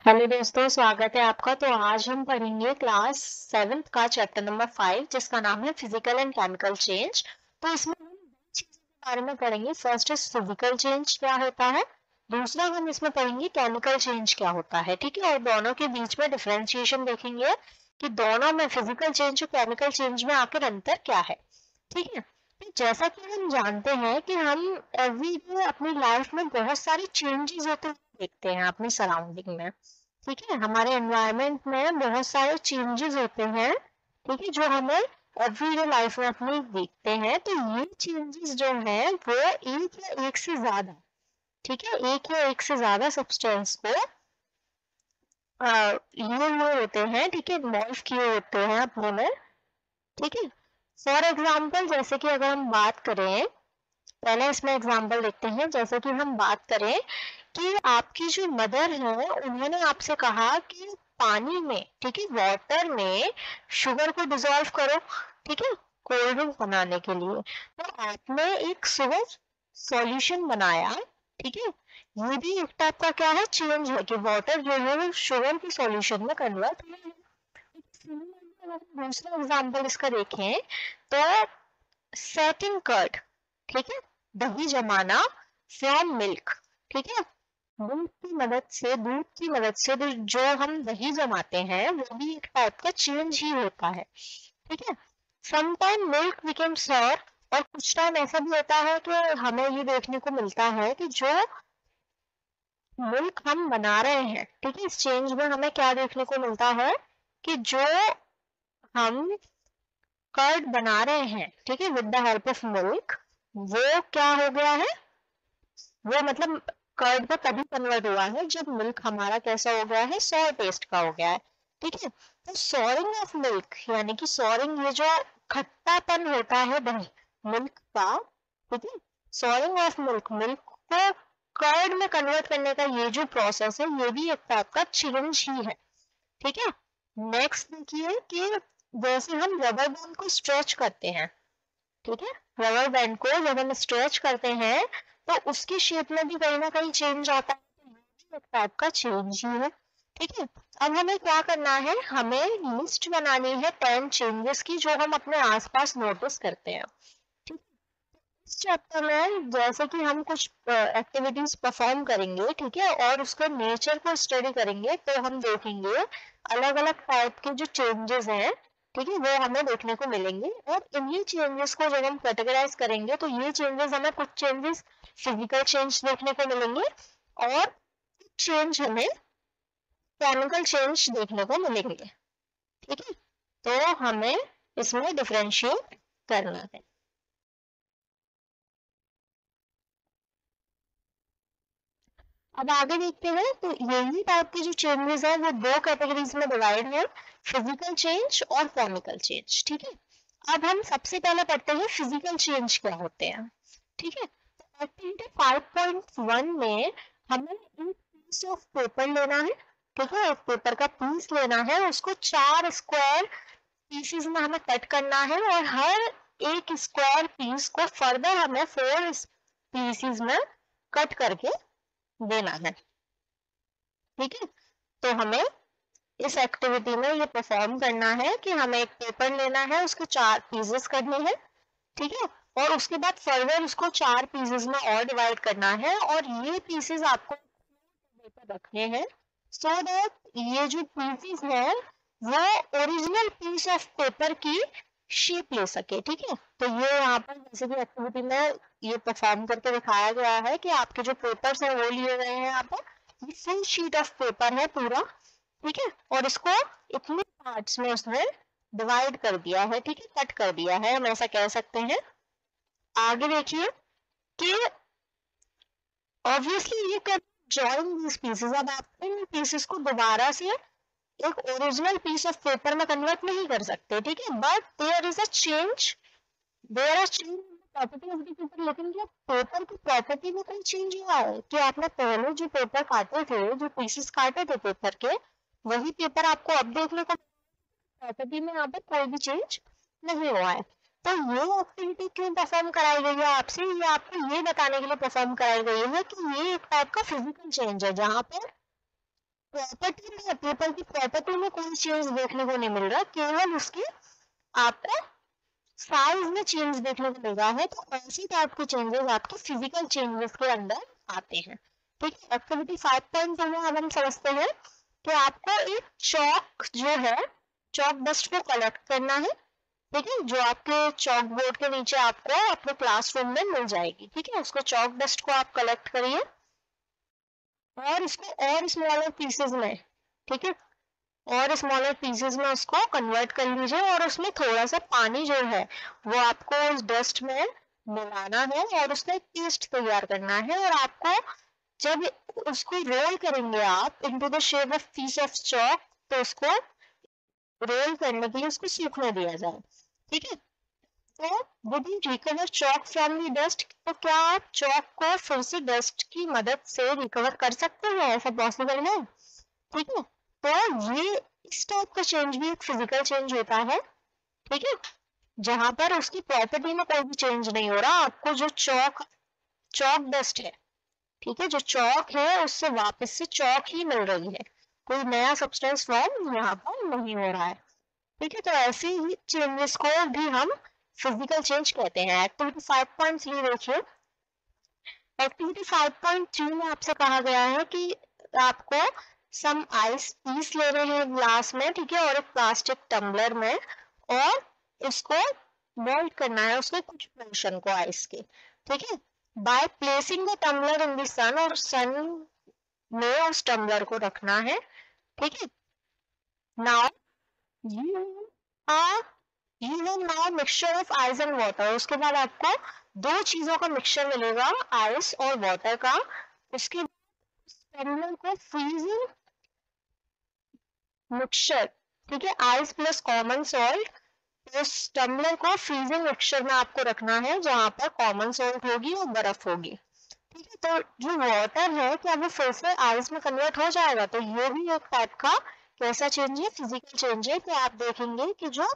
Hello दोस्तों, स्वागत है आपका। तो आज हम पढ़ेंगे क्लास 7th का चैप्टर नंबर 5 जिसका नाम है फिजिकल एंड केमिकल चेंज। तो इसमें हम दो चीजों के बारे में पढ़ेंगे। फर्स्ट इज फिजिकल चेंज क्या होता है, दूसरा हम इसमें पढ़ेंगे केमिकल चेंज क्या होता है। ठीक है, और दोनों के बीच में डिफरेंशिएशन देखेंगे कि दोनों में फिजिकल चेंज और केमिकल चेंज में आखिर अंतर क्या है। ठीक है, तो जैसा कि हम जानते हैं कि हम एवरी डे अपनी लाइफ में बहुत सारे चेंजेस होते हुए देखते हैं अपनी सराउंडिंग में। ठीक है, हमारे एनवायरनमेंट में बहुत सारे चेंजेस होते हैं। ठीक है, जो हमें एवरीडे लाइफ में अपनी देखते हैं। तो ये चेंजेस जो है वो एक या एक से ज्यादा, ठीक है, एक या एक से ज्यादा सब्सटेंस को लिए हुए होते हैं। ठीक है, इन्वॉल्व किए होते हैं अपने में। ठीक है, फॉर एग्जाम्पल जैसे कि अगर हम बात करें, पहले इसमें एग्जाम्पल देखते हैं। जैसे कि हम बात करें कि आपकी जो मदर है उन्होंने आपसे कहा कि पानी में, ठीक है, वाटर में शुगर को डिजोल्व करो, ठीक है, कोल्ड ड्रिंक बनाने के लिए। तो आपने एक शुगर सॉल्यूशन बनाया। ठीक है, ये भी एक टाइप का क्या है, चेंज है कि वाटर जो है वो शुगर की सॉल्यूशन में कन्वर्ट हुआ है। दूसरा एग्जाम्पल इसका देखें तो सेटिंग कर्ड, ठीक है, दही जमाना फ्रॉम मिल्क। ठीक है, दूध की मदद से जो हम दही जमाते हैं वो भी एक टाइप का चेंज ही होता है। ठीक है, समटाइम मिल्क बिकम सॉर, और कुछ टाइम ऐसा भी होता है कि हमें ये देखने को मिलता है कि जो मिल्क हम बना रहे हैं, ठीक है, इस चेंज में हमें क्या देखने को मिलता है कि जो हम कर्ड बना रहे हैं, ठीक है, with the help of milk, वो क्या हो गया है, वो मतलब कर्ड में तभी कन्वर्ट हुआ है जब मिल्क हमारा कैसा हो गया है, सॉर टेस्ट का हो गया है। ठीक है, तो सॉरिंग ऑफ मिल्क यानी कि सॉरिंग, ये जो खट्टापन होता है दही मिल्क का, ठीक है, सॉरिंग ऑफ मिल्क, मिल्क को कर्ड में कन्वर्ट करने का ये जो प्रोसेस है ये भी एक टाइप का चेंज ही है। ठीक है, नेक्स्ट देखिए कि जैसे हम रबर बैंड को स्ट्रेच करते हैं, ठीक है, रबर बैंड को जब हम स्ट्रेच करते हैं तो उसकी शेप में भी कहीं ना कहीं चेंज आता है। तो ये भी एक टाइप का चेंज ही है। ठीक है, अब हमें क्या करना है, हमें लिस्ट बनानी है 10 चेंजेस की जो हम अपने आसपास नोटिस करते हैं। ठीक है, इस चैप्टर में जैसे कि हम कुछ एक्टिविटीज परफॉर्म करेंगे, ठीक है, और उसके नेचर को स्टडी करेंगे तो हम देखेंगे अलग अलग टाइप के जो चेंजेस हैं, ठीक है, वो हमें देखने को मिलेंगे। और इन्हीं चेंजेस को जब हम कैटेगराइज करेंगे तो ये चेंजेस हमें, कुछ चेंजेस फिजिकल चेंज देखने को मिलेंगे और कुछ चेंज हमें केमिकल चेंज देखने को मिलेंगे। ठीक है, तो हमें इसमें डिफरेंशिएट करना है। अब आगे देखते हैं तो यही टाइप के जो चेंजेस हैं वो दो कैटेगरीज में डिवाइड है, फिजिकल चेंज और केमिकल चेंज। ठीक है, अब हम सबसे पहले पढ़ते हैं फिजिकल चेंज क्या होते हैं। ठीक है, तो एक्टिविटी 5.1 में हमें एक पीस ऑफ पेपर लेना है। ठीक है, एक पेपर का पीस लेना है, उसको 4 स्क्वायर पीसेस में हमें कट करना है और हर एक स्क्वायर पीस को फर्दर हमें 4 पीसेस में कट करके देना है। ठीक है, तो हमें इस एक्टिविटी में ये परफॉर्म करना है कि हमें एक पेपर लेना है, उसके 4 पीसेस करने हैं। ठीक है, और उसके बाद फर्दर उसको 4 पीसेस में और डिवाइड करना है और ये पीसेस आपको पेपर रखने हैं सो दैट ये जो पीसेस है वो ओरिजिनल पीस ऑफ पेपर की शेप ले सके। ठीक है, तो ये यहाँ पर जैसे कि एक्टिविटी में ये परफॉर्म करके दिखाया गया है कि आपके जो पेपर्स हैं वो लिए गए हैं यहाँ पर, ये फुल शीट ऑफ पेपर है पूरा। ठीक है, और इसको इतने पार्ट्स में उसने डिवाइड कर दिया है, ठीक है, कट कर दिया है, हम ऐसा कह सकते हैं। आगे देखिए कि ऑब्वियसली ये कर जॉइन दिस पीसेस, अब आप इन पीसेस को दोबारा से एक ओरिजिनल पीस ऑफ पेपर में कन्वर्ट नहीं कर सकते। ठीक है, but there is a change, there are change property of the paper. लेकिन क्या पेपर की प्रॉपर्टी में कोई चेंज हुआ है कि आपने पहले जो पेपर काटे थे, जो पीसेस काटे थे पेपर के, वही पेपर आपको अब देखने को, प्रॉपर्टी में यहाँ पर कोई भी चेंज नहीं हुआ है। तो ये एक्टिविटी क्यों परफॉर्म कराई गई है आपसे, ये आपको ये बताने के लिए परफॉर्म कराई गई है कि ये एक टाइप का फिजिकल चेंज है जहाँ पर प्रॉपर्टी में, पेपर की प्रॉपर्टी में कोई चेंज देखने को नहीं मिल रहा, केवल उसकी आपको साइज में चेंज देखने को मिल रहा है। तो ऐसी टाइप के चेंजेस आपके फिजिकल चेंजेस के अंदर आते हैं। ठीक है, एक्टिविटी 5.2 में अब हम समझते हैं कि आपको एक चौक जो है, चौक डस्ट को कलेक्ट करना है। ठीक है, जो आपके चौक बोर्ड के नीचे आपको अपने क्लासरूम में मिल जाएगी। ठीक है, उसको चौक डस्ट को आप कलेक्ट करिए और इसको और स्मॉलर पीसेस में, ठीक है, और स्मॉलर पीसेस में उसको कन्वर्ट कर लीजिए और उसमें थोड़ा सा पानी जो है वो आपको उस डस्ट में मिलाना है और उसका एक पेस्ट तैयार करना है। और आपको जब उसको रोल करेंगे आप into the shape of peace of chalk, तो उसको रोल करने के लिए उसको सूखने दिया जाए। ठीक है, तो would you recover chalk from the dust? तो क्या आप चौक को फिर से डस्ट की मदद से रिकवर कर सकते हैं? ऐसा पॉसिबल है? ठीक है, तो ये इस टाइप का चेंज भी एक फिजिकल चेंज होता है। ठीक है, जहां पर उसकी प्रॉपर्टी में कोई भी चेंज नहीं हो रहा, आपको जो चौक डस्ट है, ठीक है, जो चौक है उससे वापस से चौक ही मिल रही है, कोई नया सब्सटेंस फॉर्म यहाँ पर नहीं हो रहा है। ठीक है, तो ऐसे ही चेंजेस को भी हम फिजिकल चेंज कहते हैं। एक्टिविटी 5.3 देखिए। एक्टिविटी 5.3 में आपसे कहा गया है कि आपको सम आइस पीस ले रहे हैं ग्लास में, ठीक है, और एक प्लास्टिक टम्बलर में, और इसको मेल्ट करना है उसके कुछ पोर्शन को आइस के। ठीक है, by placing the tumbler in the sun, और सन में उस टम्बलर को रखना है। ठीक है, now you are you will now mixture of ice and water. उसके बाद आपको दो चीजों का मिक्सचर मिलेगा, आइस और वाटर का। उसके टम्बलर को फ्रीजिंग मिक्सचर, ठीक है, आइस प्लस कॉमन सॉल्ट, उस टम्बलर को फ्रीजिंग मिक्सचर में आपको रखना है जहां पर कॉमन सॉल्ट होगी और बर्फ होगी। ठीक है, तो जो वाटर है क्या वो फिर से आइस में कन्वर्ट हो जाएगा? तो ये भी एक टाइप का कैसा चेंज है, फिजिकल चेंज है, कि आप देखेंगे कि जो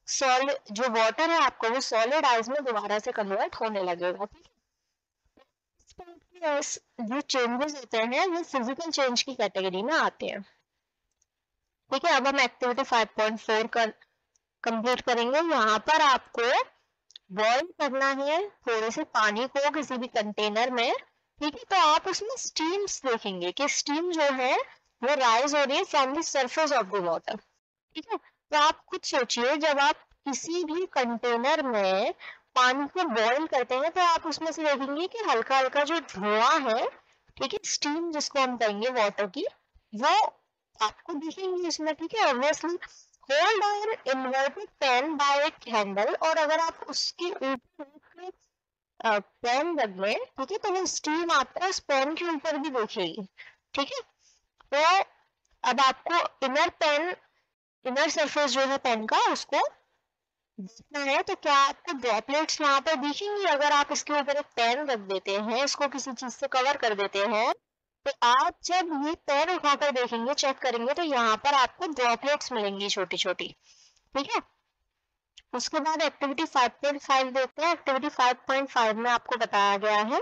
सॉलिड जो वाटर है आपको वो सॉलिड आइस में दोबारा से कन्वर्ट होने लगेगा। ठीक है, जो चेंजेस होते हैं वो फिजिकल चेंज की कैटेगरी में आते हैं। ठीक है, अब हम एक्टिविटी 5.4 कर कंप्लीट करेंगे। यहाँ पर आपको बॉईल करना है थोड़े से पानी को किसी भी कंटेनर में। ठीक है, तो आप उसमें स्टीम्स देखेंगे कि स्टीम जो है वो राइज हो रही है from the surface of the water. ठीक है, तो आप खुद सोचिए, जब आप किसी भी कंटेनर में पानी को बॉईल करते हैं तो आप उसमें से देखेंगे कि हल्का हल्का जो धुआं है, ठीक है, स्टीम जिसको हम कहेंगे वाटर की, वो आपको दिखेंगी इसमें। ठीक है, obviously hold on inverted pen by it handle, और अगर आप उसके ऊपर पेन रख लें, ठीक है, तो वो स्टीम आपको उस पेन के ऊपर भी दिखेगी। ठीक है, तो अब आपको इनर सरफेस जो है पेन का उसको देखना है, तो क्या आपको ड्रॉपलेट्स वहां पर दिखेंगी? अगर आप इसके ऊपर एक पेन रख देते हैं, इसको किसी चीज से कवर कर देते हैं, तो आप जब ये पेन उठाकर देखेंगे, चेक करेंगे, तो यहाँ पर आपको ड्रॉपलेट्स मिलेंगी छोटी छोटी। ठीक है, उसके बाद एक्टिविटी 5.5 देखते हैं। एक्टिविटी 5.5 में आपको बताया गया है,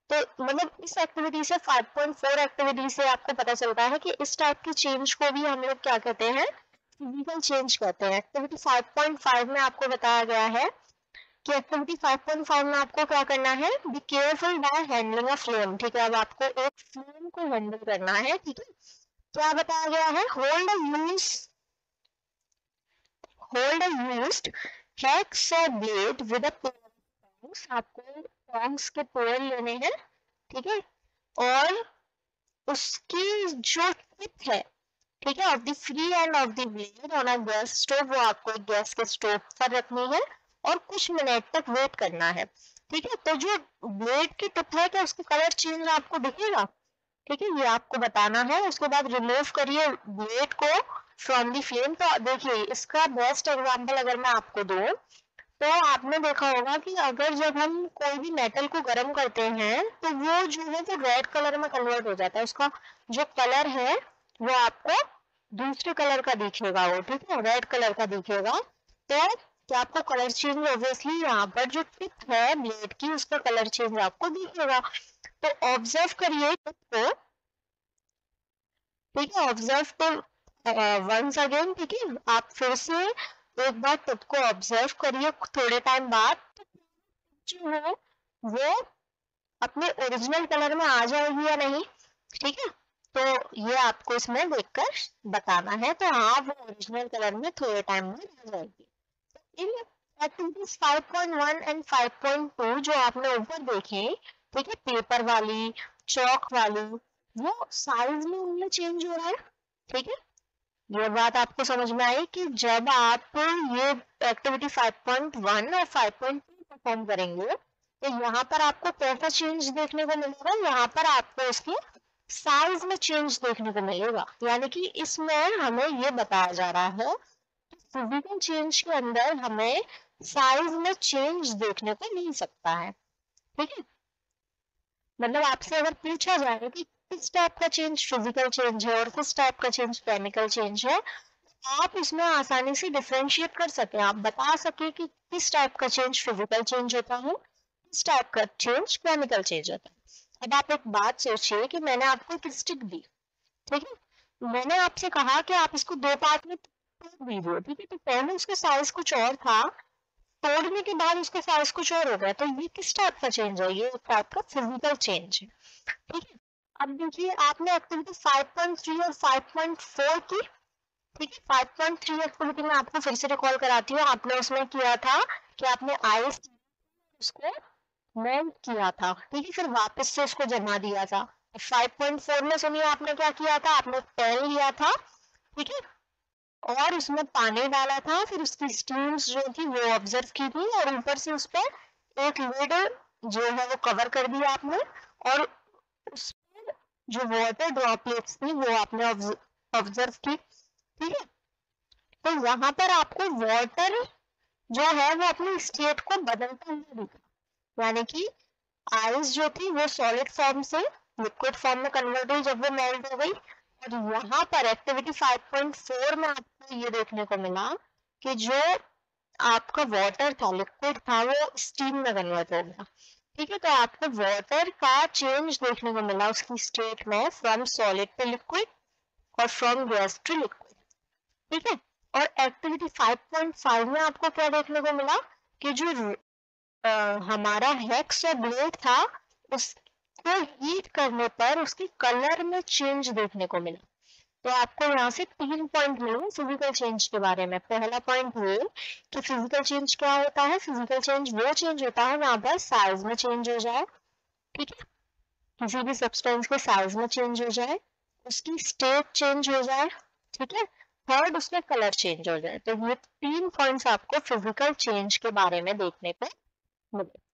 तो मतलब इस एक्टिविटी से 5.4 एक्टिविटी से आपको पता चलता है कि इस टाइप की चेंज को भी हम लोग क्या कहते हैं, फिजिकल चेंज कहते हैं। एक्टिविटी 5.5 में आपको बताया गया है कि एक्टिविटी 5.5 में आपको क्या करना है, be careful by handling a flame. ठीक है, अब आपको एक फ्लेम को हैंडल करना है। ठीक है, क्या बताया गया है, होल्ड अ यूज्ड हेक्स और ब्लेड विद अ tongs। आपको टोंग्स के पेड़ लेने हैं। ठीक है, और उसकी जो टिप है, ठीक है, of the free end of the blade on a gas stove, वो आपको एक गैस के स्टोव पर रखनी है और कुछ मिनट तक वेट करना है। ठीक है, तो जो ब्लेड की टिप है क्या उसका कलर चेंज आपको दिखेगा? ठीक है, ये आपको बताना है। उसके बाद रिमूव करिए ब्लेड को फ्रॉम द फ्लेम। तो देखिए, इसका बेस्ट एग्जांपल अगर मैं आपको दूं, तो आपने देखा होगा कि अगर जब हम कोई भी मेटल को गर्म करते हैं तो वो जो है वो रेड कलर में कन्वर्ट हो जाता है, उसका जो कलर है वो आपको दूसरे कलर का दिखेगा, वो ठीक है रेड कलर का दिखेगा। तो क्या आपको कलर चेंज, ऑब्वियसली यहाँ पर जो टिप है ब्लेड की उसका कलर चेंज आपको दिखेगा। तो ऑब्जर्व करिए टिप को, ठीक है, ऑब्जर्व टू वंस अगेन, ठीक है, आप फिर से एक बार टिप को ऑब्जर्व करिए थोड़े टाइम बाद, जो है वो अपने ओरिजिनल कलर में आ जाएगी या नहीं, ठीक है, तो ये आपको इसमें देखकर बताना है। तो हाँ, वो ओरिजिनल कलर में थोड़े टाइम में आ जाएगी। इन एक्टिविटीज 5.1 एंड 5.2 जो आपने ऊपर देखे, ठीक है, पेपर वाली, चौक वाली, वो साइज में उनमें चेंज हो रहा है, ठीक है। ये बात आपको समझ में आई कि जब आप ये एक्टिविटी 5.1 और 5.2 परफॉर्म करेंगे तो यहाँ पर आपको कैसा चेंज देखने को मिलेगा, यहाँ पर आपको इसके साइज में चेंज देखने को मिलेगा। यानी कि इसमें हमें ये बताया जा रहा है कि फिजिकल चेंज के अंदर हमें साइज में चेंज देखने को मिल सकता है, ठीक है। मतलब आपसे अगर पूछा जाए कि किस टाइप का चेंज फिजिकल चेंज है और किस टाइप का चेंज केमिकल चेंज है, आप इसमें आसानी से डिफरेंशिएट कर सकें, आप बता सके कि किस टाइप का चेंज फिजिकल चेंज होता है, किस टाइप का चेंज केमिकल चेंज होता है। अब आप एक बात सोचिए कि मैंने आपको एक स्टिक दी, ठीक है, मैंने आपसे कहा कि आप इसको दो पार्ट में तोड़ दीजिए, ठीक है, तो पहले उसका साइज कुछ और था, तोड़ने के बाद उसका साइज कुछ और हो गया, तो ये किस टाइप का चेंज है, ये एक टाइप का फिजिकल चेंज है, ठीक है। अब देखिए आपने एक्टिविटी 5.3 और 5.4 की, ठीक है। 5.3 एक्टिविटी में आपको फिर से रिकॉल कराती हूँ, आपने उसमें किया था कि आपने आइस उसको मेल्ट किया था, ठीक है, फिर वापस से उसको जमा दिया था। 5.4 में सुनिए आपने क्या किया था, आपने पेन लिया था, ठीक है, और उसमें पानी डाला था, फिर उसकी स्टीम्स जो थी वो ऑब्जर्व की थी, और ऊपर से उस पर एक लिड जो है वो कवर कर दिया आपने, और उस पर जो वाटर ड्रॉपलेट्स थी वो आपने ऑब्जर्व की, ठीक है। तो यहाँ पर आपको वाटर जो है वो अपनी स्टेट को बदलता हुआ दिखा, यानी कि आइस जो थी वो सॉलिड फॉर्म से लिक्विड फॉर्म में कन्वर्ट हुई जब वो मेल्ट हो गई। और यहाँ पर एक्टिविटी 5.4 में आपको ये देखने को मिला कि जो आपका वाटर था, लिक्विड था, वो स्टीम में कन्वर्ट हो गया, ठीक है। तो आपको वाटर का चेंज देखने को मिला उसकी स्टेट में, फ्रॉम सॉलिड टू लिक्विड और फ्रॉम गैस टू लिक्विड, ठीक है। और एक्टिविटी 5.5 में आपको क्या देखने को मिला कि जो हमारा हेक्स और ब्लेड था उसको हीट करने पर उसके कलर में चेंज देखने को मिला। तो आपको यहाँ से 3 पॉइंट मिले फिजिकल चेंज के बारे में। पहला पॉइंट ये कि फिजिकल चेंज क्या होता है, फिजिकल चेंज वो चेंज होता है जहाँ पर साइज में चेंज हो जाए, ठीक है, किसी भी सब्सटेंस के साइज में चेंज हो जाए, उसकी स्टेट चेंज हो जाए, ठीक है, थर्ड उसमें कलर चेंज हो जाए। तो ये 3 पॉइंट्स आपको फिजिकल चेंज के बारे में देखने को मिले।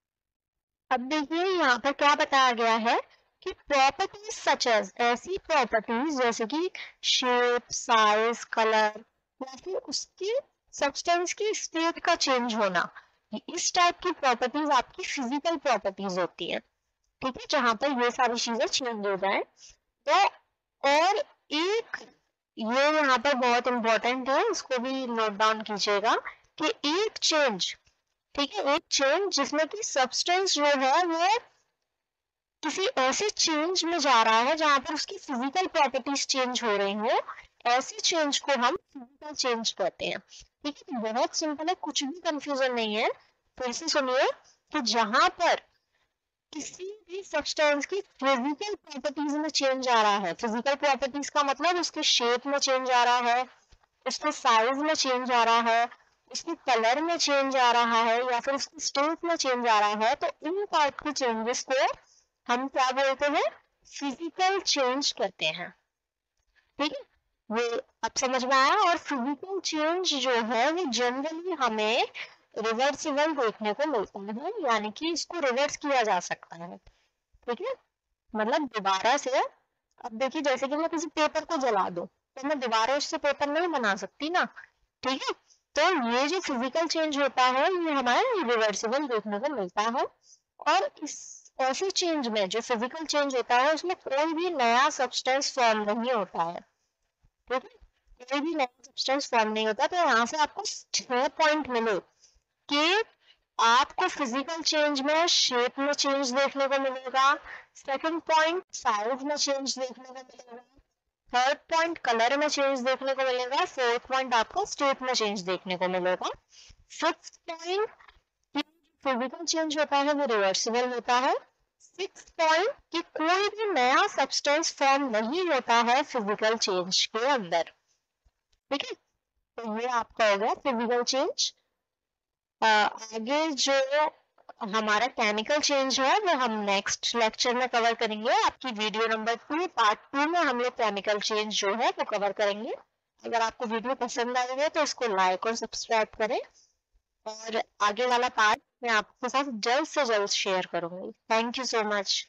अब देखिए यहाँ पर क्या बताया गया है कि प्रॉपर्टीज सच एज, ऐसी प्रॉपर्टीज जैसे कि शेप, साइज, कलर, या फिर उसकी सब्सटेंस की स्टेट का चेंज होना, इस टाइप की प्रॉपर्टीज आपकी फिजिकल प्रॉपर्टीज होती है, ठीक है, जहां पर ये सारी चीजें चेंज हो जाए। तो और एक ये यहाँ पर बहुत इंपॉर्टेंट है, इसको भी नोट डाउन कीजिएगा कि एक चेंज, ठीक है, एक चेंज जिसमें कि सब्सटेंस जो है वो किसी ऐसे चेंज में जा रहा है जहां पर उसकी फिजिकल प्रॉपर्टीज चेंज हो रही हो, ऐसे चेंज को हम फिजिकल चेंज कहते हैं, ठीक है। बहुत सिंपल है, कुछ भी कंफ्यूजन नहीं है। फिर से सुनिए कि जहां पर किसी भी सब्सटेंस की फिजिकल प्रॉपर्टीज में चेंज आ रहा है, फिजिकल प्रॉपर्टीज का मतलब उसके शेप में चेंज आ रहा है, उसके साइज में चेंज आ रहा है, उसके कलर में चेंज आ रहा है, या फिर उसकी स्टेट में चेंज आ रहा है, तो इन टाइप के चेंजेस को हम क्या बोलते हैं, फिजिकल चेंज कहते हैं, ठीक है। ये अब समझ में आया। और फिजिकल चेंज जो है वो जनरली हमें रिवर्सिबल देखने को मिलता है, यानी कि इसको रिवर्स किया जा सकता है, ठीक है, मतलब दोबारा से। अब देखिए जैसे कि मैं किसी पेपर को जला दूं तो मैं दोबारा उससे पेपर नहीं बना सकती ना, ठीक है। तो ये जो फिजिकल चेंज होता है ये हमारे रिवर्सिबल देखने को मिलता है। और इस ऐसे चेंज में जो फिजिकल चेंज होता है उसमें कोई भी नया सब्सटेंस फॉर्म नहीं होता है, ठीक है, कोई भी नया सब्सटेंस फॉर्म नहीं होता। तो यहाँ से आपको 6 पॉइंट मिले कि आपको फिजिकल चेंज में शेप में चेंज देखने को मिलेगा, सेकंड पॉइंट साइज में चेंज देखने को मिलेगा, थर्ड पॉइंट कलर में चेंज देखने को मिलेगा, फोर्थ पॉइंट आपको स्टेट में चेंज देखने को मिलेगा, फिफ्थ पॉइंट फिजिकल चेंज होता है वो रिवर्सिबल होता है, सिक्स पॉइंट कि कोई भी नया सब्सटेंस फॉर्म नहीं होता है फिजिकल चेंज के अंदर। ठीक है, तो ये आपका हो गया फिजिकल चेंज। आगे जो हमारा केमिकल चेंज है वो हम नेक्स्ट लेक्चर में कवर करेंगे। आपकी वीडियो नंबर 2 पार्ट 2 में हम लोग केमिकल चेंज जो है वो कवर करेंगे। अगर आपको वीडियो पसंद आई है तो इसको लाइक और सब्सक्राइब करें, और आगे वाला पार्ट मैं आपके साथ जल्द से जल्द शेयर करूंगी। Thank you so much.